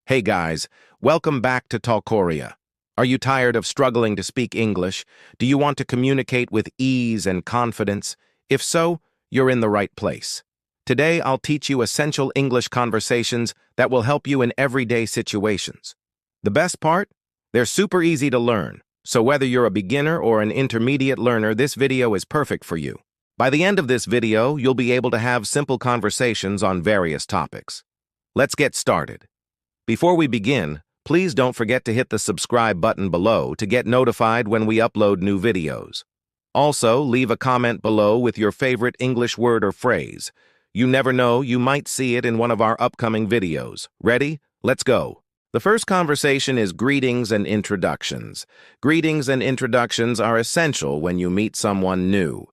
Hey guys, welcome back to Talkoria. Are you tired of struggling to speak English? Do you want to communicate with ease and confidence? If so, you're in the right place. Today, I'll teach you essential English conversations that will help you in everyday situations. The best part? They're super easy to learn, so whether you're a beginner or an intermediate learner, this video is perfect for you. By the end of this video, you'll be able to have simple conversations on various topics. Let's get started. Before we begin, please don't forget to hit the subscribe button below to get notified when we upload new videos. Also, leave a comment below with your favorite English word or phrase. You never know, you might see it in one of our upcoming videos. Ready? Let's go. The first conversation is greetings and introductions. Greetings and introductions are essential when you meet someone new.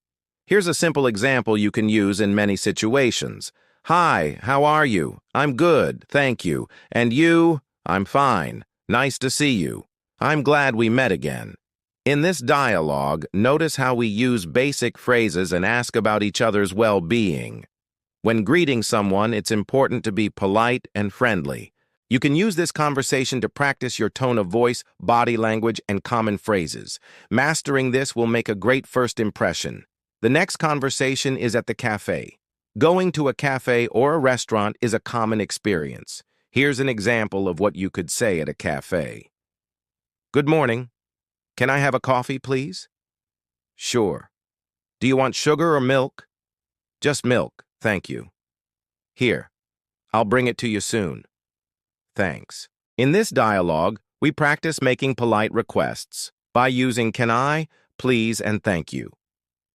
Here's a simple example you can use in many situations. Hi, how are you? I'm good, thank you. And you? I'm fine. Nice to see you. I'm glad we met again. In this dialogue, notice how we use basic phrases and ask about each other's well-being. When greeting someone, it's important to be polite and friendly. You can use this conversation to practice your tone of voice, body language, and common phrases. Mastering this will make a great first impression. The next conversation is at the café. Going to a cafe or a restaurant is a common experience. Here's an example of what you could say at a cafe. Good morning. Can I have a coffee, please? Sure. Do you want sugar or milk? Just milk, thank you. Here, I'll bring it to you soon. Thanks. In this dialogue, we practice making polite requests by using can I, please, and thank you.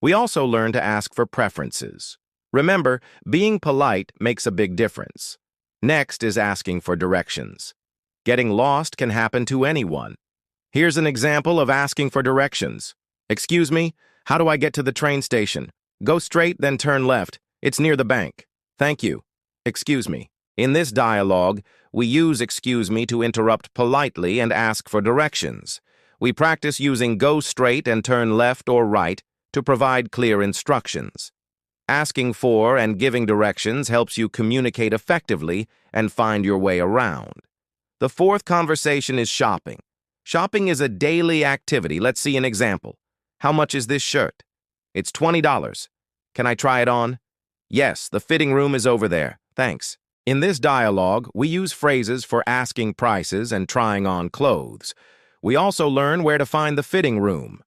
We also learn to ask for preferences. Remember, being polite makes a big difference. Next is asking for directions. Getting lost can happen to anyone. Here's an example of asking for directions. Excuse me, how do I get to the train station? Go straight, then turn left. It's near the bank. Thank you. Excuse me. In this dialogue, we use excuse me to interrupt politely and ask for directions. We practice using go straight and turn left or right to provide clear instructions. Asking for and giving directions helps you communicate effectively and find your way around. The fourth conversation is shopping. Shopping is a daily activity. Let's see an example. How much is this shirt? It's $20. Can I try it on? Yes, the fitting room is over there. Thanks. In this dialogue, we use phrases for asking prices and trying on clothes. We also learn where to find the fitting room.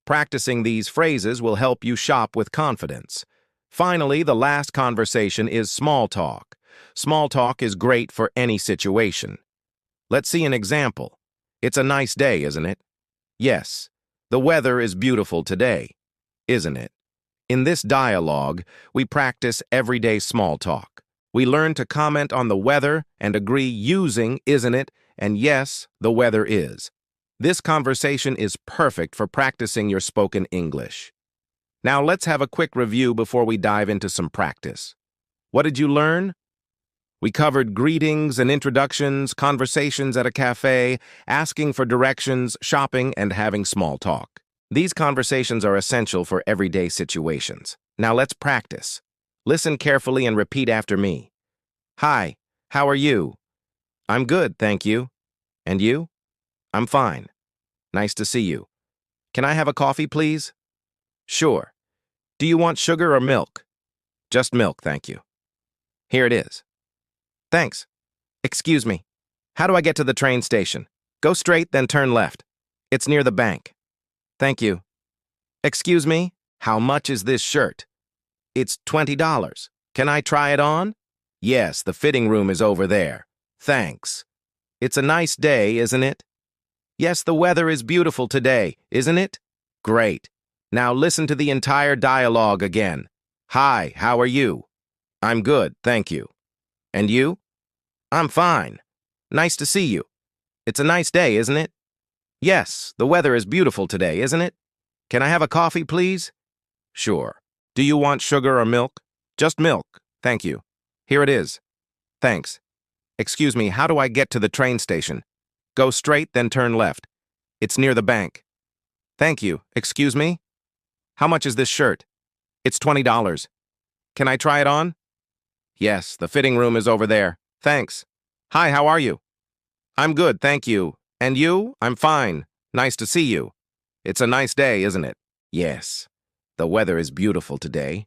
Practicing these phrases will help you shop with confidence. Finally, the last conversation is small talk. Small talk is great for any situation. Let's see an example. It's a nice day, isn't it? Yes, the weather is beautiful today, isn't it? In this dialogue, we practice everyday small talk. We learn to comment on the weather and agree using isn't it and yes, the weather is. This conversation is perfect for practicing your spoken English. Now let's have a quick review before we dive into some practice. What did you learn? We covered greetings and introductions, conversations at a cafe, asking for directions, shopping, and having small talk. These conversations are essential for everyday situations. Now let's practice. Listen carefully and repeat after me. Hi, how are you? I'm good, thank you. And you? I'm fine. Nice to see you. Can I have a coffee, please? Sure. Do you want sugar or milk? Just milk, thank you. Here it is. Thanks. Excuse me. How do I get to the train station? Go straight, then turn left. It's near the bank. Thank you. Excuse me. How much is this shirt? It's $20. Can I try it on? Yes, the fitting room is over there. Thanks. It's a nice day, isn't it? Yes, the weather is beautiful today, isn't it? Great. Now listen to the entire dialogue again. Hi, how are you? I'm good, thank you. And you? I'm fine. Nice to see you. It's a nice day, isn't it? Yes, the weather is beautiful today, isn't it? Can I have a coffee, please? Sure. Do you want sugar or milk? Just milk, thank you. Here it is. Thanks. Excuse me, how do I get to the train station? Go straight, then turn left. It's near the bank. Thank you. Excuse me? How much is this shirt? It's $20. Can I try it on? Yes, the fitting room is over there. Thanks. Hi, how are you? I'm good, thank you. And you? I'm fine. Nice to see you. It's a nice day, isn't it? Yes. The weather is beautiful today.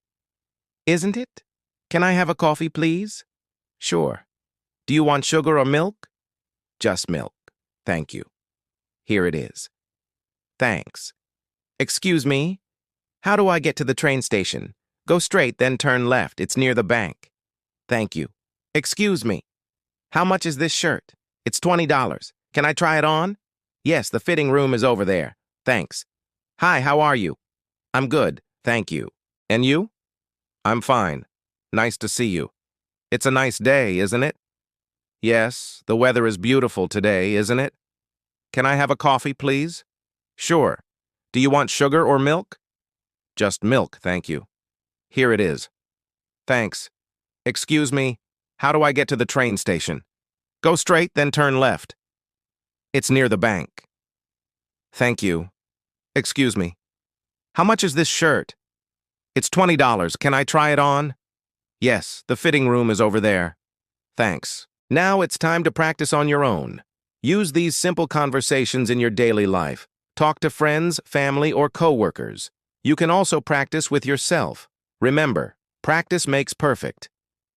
Isn't it? Can I have a coffee, please? Sure. Do you want sugar or milk? Just milk. Thank you. Here it is. Thanks. Excuse me? How do I get to the train station? Go straight, then turn left. It's near the bank. Thank you. Excuse me. How much is this shirt? It's $20. Can I try it on? Yes, the fitting room is over there. Thanks. Hi, how are you? I'm good, thank you. And you? I'm fine. Nice to see you. It's a nice day, isn't it? Yes, the weather is beautiful today, isn't it? Can I have a coffee, please? Sure. Do you want sugar or milk? Just milk, thank you. Here it is. Thanks. Excuse me, how do I get to the train station? Go straight, then turn left. It's near the bank. Thank you. Excuse me. How much is this shirt? It's $20. Can I try it on? Yes, the fitting room is over there. Thanks. Now it's time to practice on your own. Use these simple conversations in your daily life. Talk to friends, family, or coworkers. You can also practice with yourself. Remember, practice makes perfect.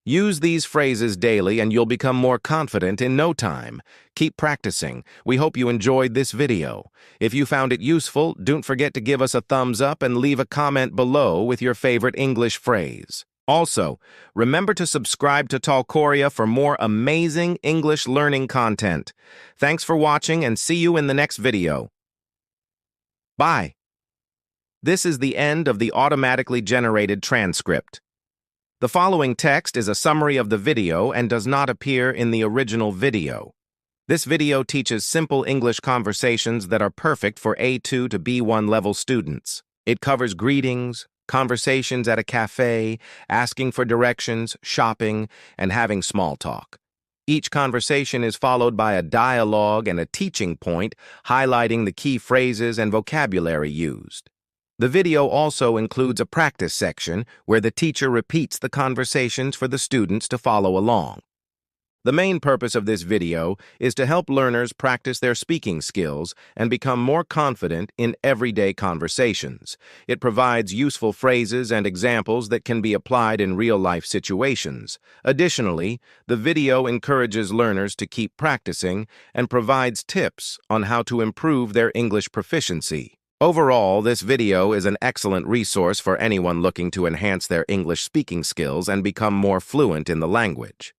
Use these phrases daily and you'll become more confident in no time. Keep practicing. We hope you enjoyed this video. If you found it useful, don't forget to give us a thumbs up and leave a comment below with your favorite English phrase. Also, remember to subscribe to Talkoria for more amazing English learning content. Thanks for watching and see you in the next video. Bye. This is the end of the automatically generated transcript. The following text is a summary of the video and does not appear in the original video. This video teaches simple English conversations that are perfect for A2 to B1 level students. It covers greetings, conversations at a café, asking for directions, shopping, and having small talk. Each conversation is followed by a dialogue and a teaching point highlighting the key phrases and vocabulary used. The video also includes a practice section where the teacher repeats the conversations for the students to follow along. The main purpose of this video is to help learners practice their speaking skills and become more confident in everyday conversations. It provides useful phrases and examples that can be applied in real-life situations. Additionally, the video encourages learners to keep practicing and provides tips on how to improve their English proficiency. Overall, this video is an excellent resource for anyone looking to enhance their English speaking skills and become more fluent in the language.